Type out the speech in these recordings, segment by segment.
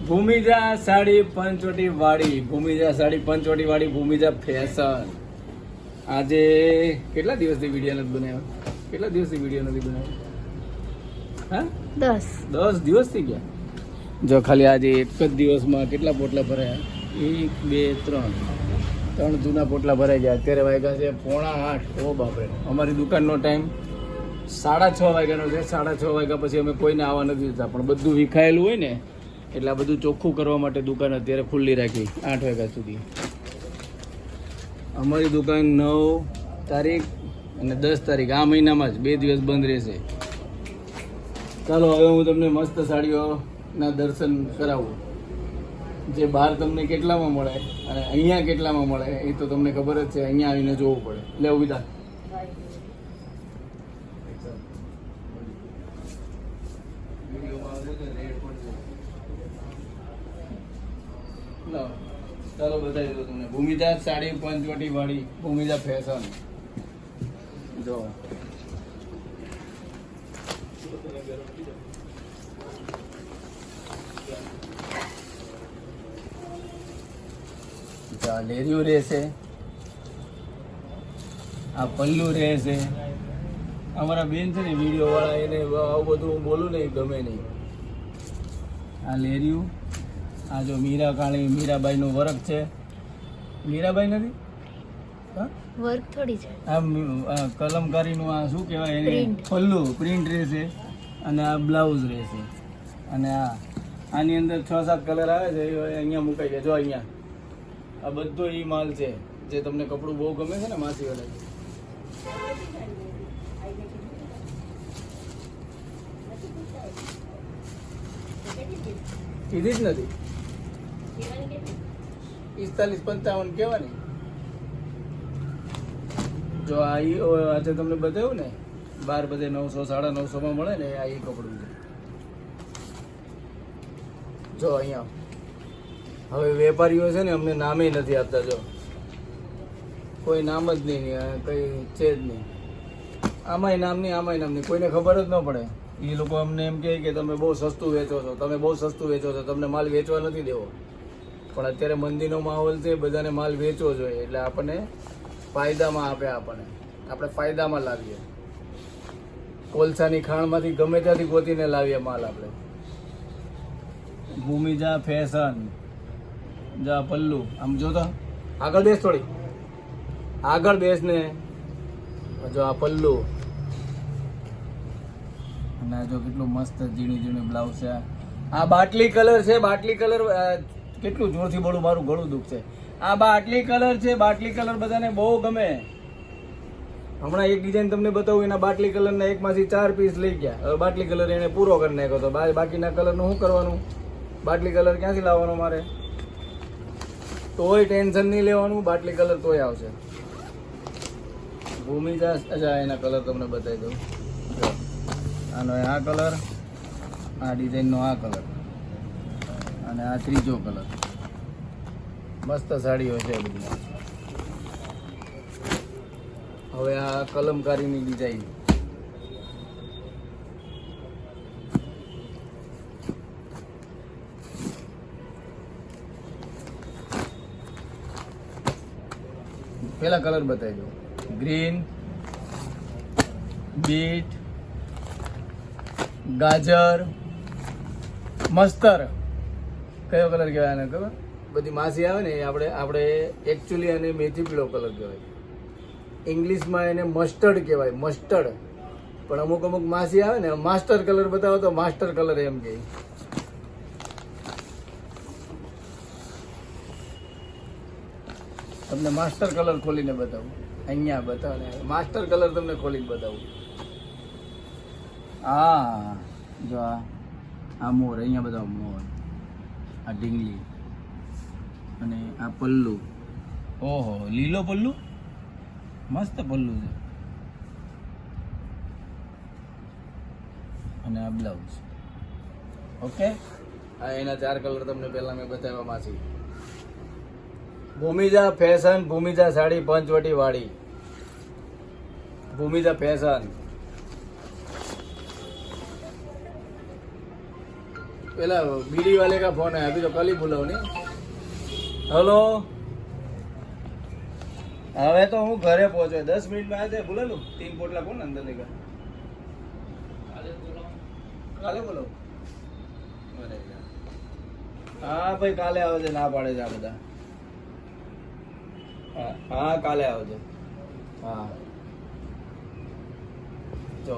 ભૂમિજા સાડી પંચવટી વાળી, ભૂમિજા સાડી પંચવટી વાળી, ભૂમિજા ફેશન. આજે કેટલા દિવસથી વિડીયો નથી બનાવ્યો? કેટલા દિવસથી વિડીયો નથી બનાવ્યો? હા, 10 દિવસ થઈ ગયા. જો ખાલી આજે એક જ દિવસમાં કેટલા પોટલા ભરાયા? 1 2 3 જૂના પોટલા ભરાઈ ગયા. અત્યારે વાગ્યા છે 7:45. ઓ બાપરે, અમારી દુકાનનો ટાઈમ 6:30 વાગ્યાનો છે. 6:30 વાગ્યા પછી અમે કોઈને આવવા નથી દેતા, પણ બધું વિખાયેલું હોય ને એટલે આ બધું ચોખ્ખું કરવા માટે દુકાન અત્યારે ખુલ્લી રાખી 8 વાગ્યા સુધી. અમારી દુકાન 9 તારીખ અને 10 તારીખ આ મહિનામાં જ 2 દિવસ બંધ રહેશે. ચાલો હવે હું તમને મસ્ત સાડીઓના દર્શન કરાવું. જે બહાર તમને કેટલામાં મળે અને અહીંયા કેટલામાં મળે એ તો તમને ખબર જ છે. અહીંયા આવીને જોવું પડે. લે વિદા, ચાલો બતાવી દો તમને. ભૂમિજા સાડી પંચવટી વાળી, ભૂમિજા ફેશન. જો લેરિયું રહેશે, આ પલ્લુ રહેશે. અમારા બેન છે ને વિડીયો વાળા, એને આવું બધું હું બોલું ને ગમે નહીં. આ લેરિયું, આ જો મીરા કાળી મીરાબાઈ નું વર્ક છે. મીરાબાઈ નથી, વર્ક થોડી છે. આ કલમકારી નું આ શું કહેવાય એને, પલ્લુ પ્રિન્ટ રહેશે અને આ બ્લાઉઝ રહેશે. અને આની અંદર 6-7 કલર આવે છે, એ અહીંયા મુકાઈ ગયા. જો અહીંયા આ બધો ઈ માલ છે જે તમને કપડું બહુ ગમે છે ને માસી વાળા. કીધી જ નથી. 45-55 કહેવાની. જો આ આજે તમને બતાવ્યું ને, બાર બધે 900 950 માં મળે ને, આ એ કપડું છે. જો અહીંયા હવે વેપારીઓ છે ને અમને નામે નથી આપતા. જો કોઈ નામ જ નહીં, કઈ છે જ નહીં. આમાંય નામ નહીં, આમાંય નામ નહીં, કોઈને ખબર જ ન પડે. એ લોકો અમને એમ કહે કે તમે બહુ સસ્તું વેચો છો, તમે બહુ સસ્તું વેચો છો, તમને માલ વેચવા નથી દેવો. પણ અત્યારે મંદીનો માહોલ છે, બધાને માલ વેચવો જોઈએ. એટલે આપણને ફાયદામાં આપે, આપણે ફાયદામાં લાવીએ. કોલસાની ખાણમાંથી ગમે ત્યાંથી ગોતીને લાવીએ માલ આપણે. ભૂમિજા ફેશન. જા પલ્લુ, આમ જો તો આગળ બેસ, થોડી આગળ બેસ ને. જો આ પલ્લુ, અને જો કેટલું મસ્ત ઝીણું બ્લાઉઝ છે. આ બાટલી કલર છે. બાટલી કલર કેટલું જોરથી બોલું, મારું ગળું દુખશે. આ બાટલી કલર છે. બાટલી કલર બધાને બહુ ગમે. હમણાં એક ડિઝાઇન તમને બતાવું, એના બાટલી કલરના એકમાંથી 4 પીસ લઈ ગયા. હવે બાટલી કલર એને પૂરો કરી નાખ્યો. તો બાકીના કલરનું શું કરવાનું? બાટલી કલર ક્યાંથી લાવવાનો મારે? તોય ટેન્શન નહીં લેવાનું, બાટલી કલર તોય આવશે. ભૂમિજા, અચ્છા એના કલર તમને બતાવી દઉં. આનો આ કલર, આ ડિઝાઇનનો આ કલર, અને આ ત્રીજો કલર. મસ્ત સાડીઓ છે બધી. હવે આ કલમકારીની ડિઝાઇન. પેલા કલર બતાવી દો. ગ્રીન, બીટ, ગાજર, મસ્તર. કયો કલર કહેવાય આને ખબર? બધી માસી આવે ને, આપણે એકચ્યુઅલી આને મેથી પીળો કલર કહેવાય. ઇંગ્લિશમાં એને મસ્ટર્ડ કહેવાય, મસ્ટર્ડ. પણ અમુક માસી આવે ને, માસ્ટર કલર બતાવો તો માસ્ટર કલર એમ કહે. તમને માસ્ટર કલર ખોલીને બતાવું. અહીંયા બતાવો ને, માસ્ટર કલર તમને ખોલીને બતાવું. હા જો આ મોર, અહીંયા બતાવો મોર, આ ઢીંગલી, અને આ પલ્લુ. ઓહો, લીલો પલ્લુ, મસ્ત પલ્લુ છે. અને આ બ્લાઉઝ. ઓકે, આ એના 4 કલર તમને પહેલા મેં બતાવ્યા માસી. ભૂમિજા ફેશન, ભૂમિજા સાડી પંચવટી વાળી, ભૂમિજા ફેશન. પેલા बीड़ी वाले का फोन है, अभी तो कल ही बुलाओ नहीं. हेलो, હવે તો હું ઘરે પહોંચ્યો 10 મિનિટમાં આ જાય. બોલે લો 3 પોટલા કોણ અંદર લેગા? કાલે બોલો. હા ભાઈ કાલે આવજે, ના પાડે છે આ બધા. હા કાલે આવજે. હા જો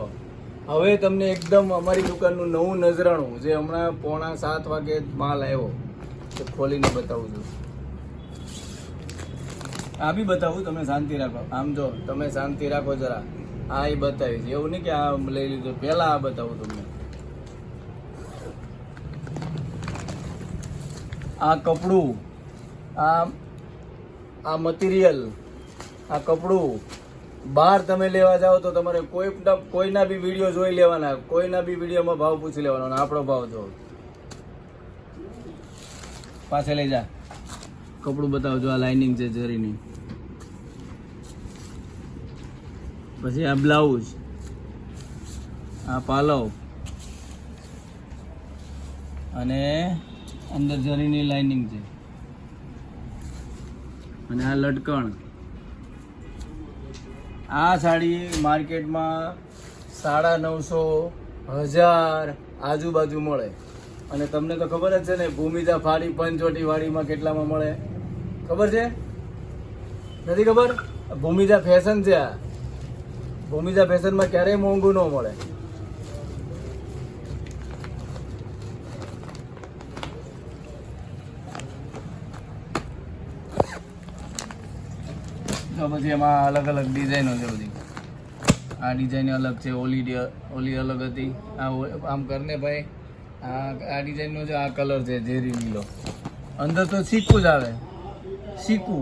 હવે તમને એકદમ અમારી દુકાનનું નવું નજરાણું જે હમણાં 6:45 વાગે માલ આવ્યો તે ખોલીને બતાવું છું. આ બી બતાવું, તમે શાંતિ રાખો. આમ જો તમે શાંતિ રાખો જરા. આ એ બતાવીશ, એવું નહીં કે આ લઈ લીધું. પહેલા આ બતાવું તમને. આ કપડું, આ મટીરિયલ, આ કપડું બહાર તમે લેવા જાઓ તો તમારે કોઈના બી વિડીયો જોઈ લેવાના, કોઈના બી વિડીયોમાં ભાવ પૂછી લેવાનો અને આપણો ભાવ જો. પાસે લઈ જા. કપડું બતાવજો. આ લાઇનિંગ છે જરીની. પછી આ બ્લાઉઝ, આ પાલવ અને અંદર જરીની લાઇનિંગ છે અને આ લટકણ. આ સાડી માર્કેટમાં 950, 1000 આજુબાજુ મળે અને તમને તો ખબર જ છે ને ભૂમિજા ફાડી પંચવટી વાડીમાં કેટલામાં મળે ખબર છે? નથી ખબર? ભૂમિજા ફેશન છે. આ ભૂમિજા ફેશનમાં ક્યારેય મોંઘું ન મળે. તો પછી એમાં અલગ અલગ ડિઝાઇનો છે બધી. આ ડિઝાઇન અલગ છે, ઓલી અલગ હતી. આ આમ કરને ભાઈ, આ ડિઝાઇનનો છે. આ કલર છે ઝેરી લીલો. અંદર તો ચીકુ જ આવે. ચીકુ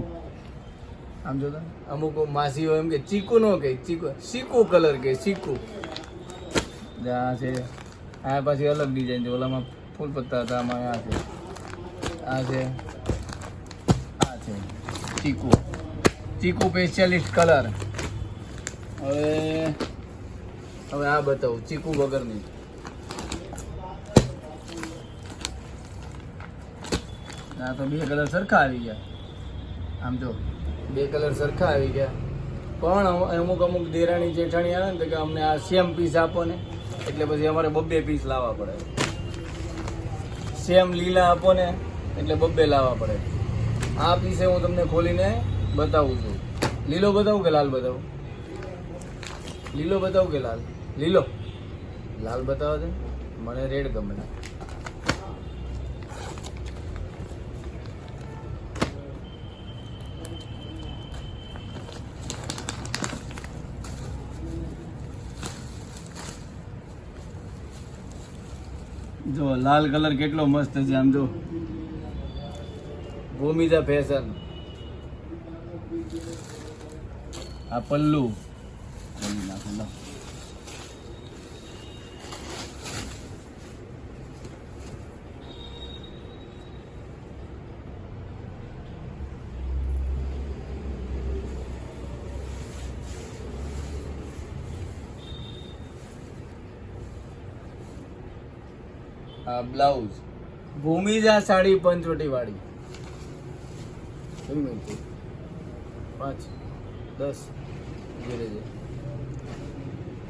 આમ જો અમુક માસીઓ એમ કે ચીકુ નો કે ચીકુ કલર કે ચીકુ. આ છે. આ પાછી અલગ ડિઝાઇન છે. ઓલામાં ફૂલ પત્તા હતા, આમાં આ છે. આ છે, આ છે ચીકુ. ચીકુ સ્પેશિયાલિસ્ટ કલર. હવે આ બતાવું ચીકુ વગરની. આ તો 2 કલર સરખા આવી ગયા. આમ જો 2 કલર સરખા આવી ગયા. પણ અમુક દેરાણી જેઠાણી આવે ને તો કે અમને આ સેમ પીસ આપો ને, એટલે પછી અમારે 2 પીસ લાવવા પડે. સેમ લીલા આપો ને એટલે 2 લાવવા પડે. આ પીસે હું તમને ખોલીને બતાવું છું. લીલો બતાવું કે લાલ બતાવું? લીલો બતાવું કે લાલ? લીલો. લાલ બતાવો છે, મને રેડ ગમે. જો લાલ કલર કેટલો મસ્ત છે. આમ જો ભૂમિજા ફેશન. આ પલ્લુ. આ બ્લાઉઝ. ભૂમિજા સાડી પંચવટી વાળી. 5, 10 ઘેરે છે.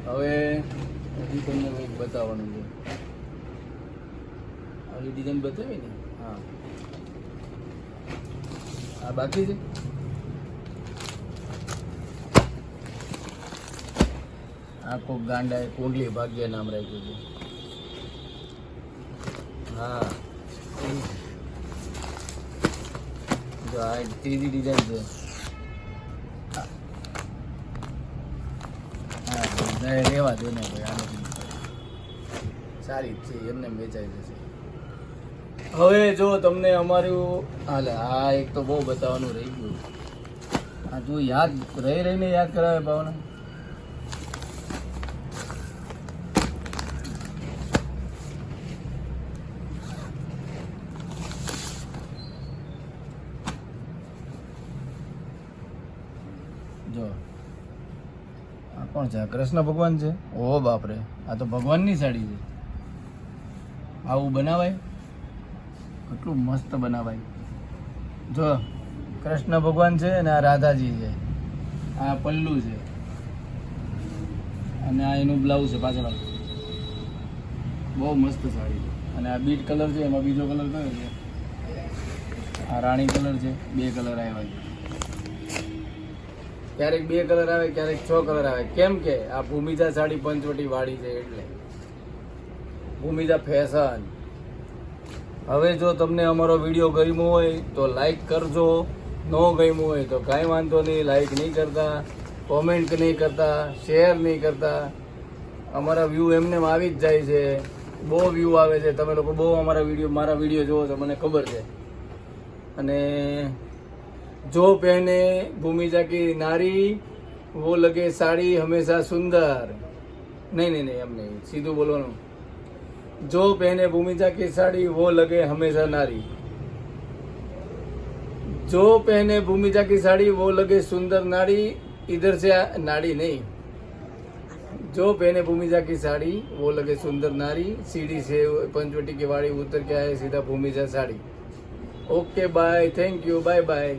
હવે હજી તમને કંઈક બતાવવાનું છે. આવી ડિઝાઇન બતાવી ને. હા આ બાકી છે. આ કોક ગાંડા કુંડલી ભાગ્ય નામ રાખ્યું છે. હા જો આ એક ત્રીજી ડિઝાઇન છે. હા રેવા દો ને ભાઈ, આ સારી જ છે, એમને વેચાઈ જશે. હવે જો તમને અમારું હાલે આ એક તો બહુ બતાવવાનું રહી ગયું. આ તું યાદ રહીને યાદ કરાવે ભાવના. જો આ કોણ છે? કૃષ્ણ ભગવાન છે. ઓ બાપરે, આ તો ભગવાનની સાડી છે. આવું બનાવાય? કેટલું મસ્ત બનાવાય. જો કૃષ્ણ ભગવાન છે અને આ રાધાજી છે, આ પલ્લુ છે અને આ એનું બ્લાઉઝ છે પાછળ. બહુ મસ્ત સાડી છે. અને આ બીટ કલર છે, એમાં બીજો કલર કયો છે? આ રાણી કલર છે. 2 કલર આવ્યા છે. ક્યારેક 2 કલર આવે, ક્યારેક 6 કલર આવે. કેમ કે આ ભૂમિજા સાડી પંચવટી વાળી છે એટલે ભૂમિજા ફેશન. હવે જો તમને અમારો વિડીયો ગમ્યો હોય તો લાઈક કરજો, ન ગમ્યો હોય તો કાંઈ વાંધો નહીં, લાઈક નહીં કરતા, કોમેન્ટ નહીં કરતા, શેર નહીં કરતા. અમારા વ્યૂ એમને આવી જ જાય છે. બહુ વ્યૂ આવે છે. તમે લોકો બહુ મારા વિડીયો જોવો છો, મને ખબર છે. અને જો પહેને ભૂમિજા કી નારી वो लगे साड़ी हमेशा सुंदर. नहीं एम नहीं, सीधું બોલવાનું. जो पहने भूमिजा की साड़ी वो लगे हमेशा नारी. जो पहने भूमिजा की साड़ी वो लगे सुंदर नारी. इधर से नाड़ी नहीं, जो पहने भूमिजा की साड़ी वो लगे सुंदर नारी. सीढ़ी से पंचवटी की वाड़ी उतर के आए सीधा Bhumija sari. Okay bye, thank you, bye bye.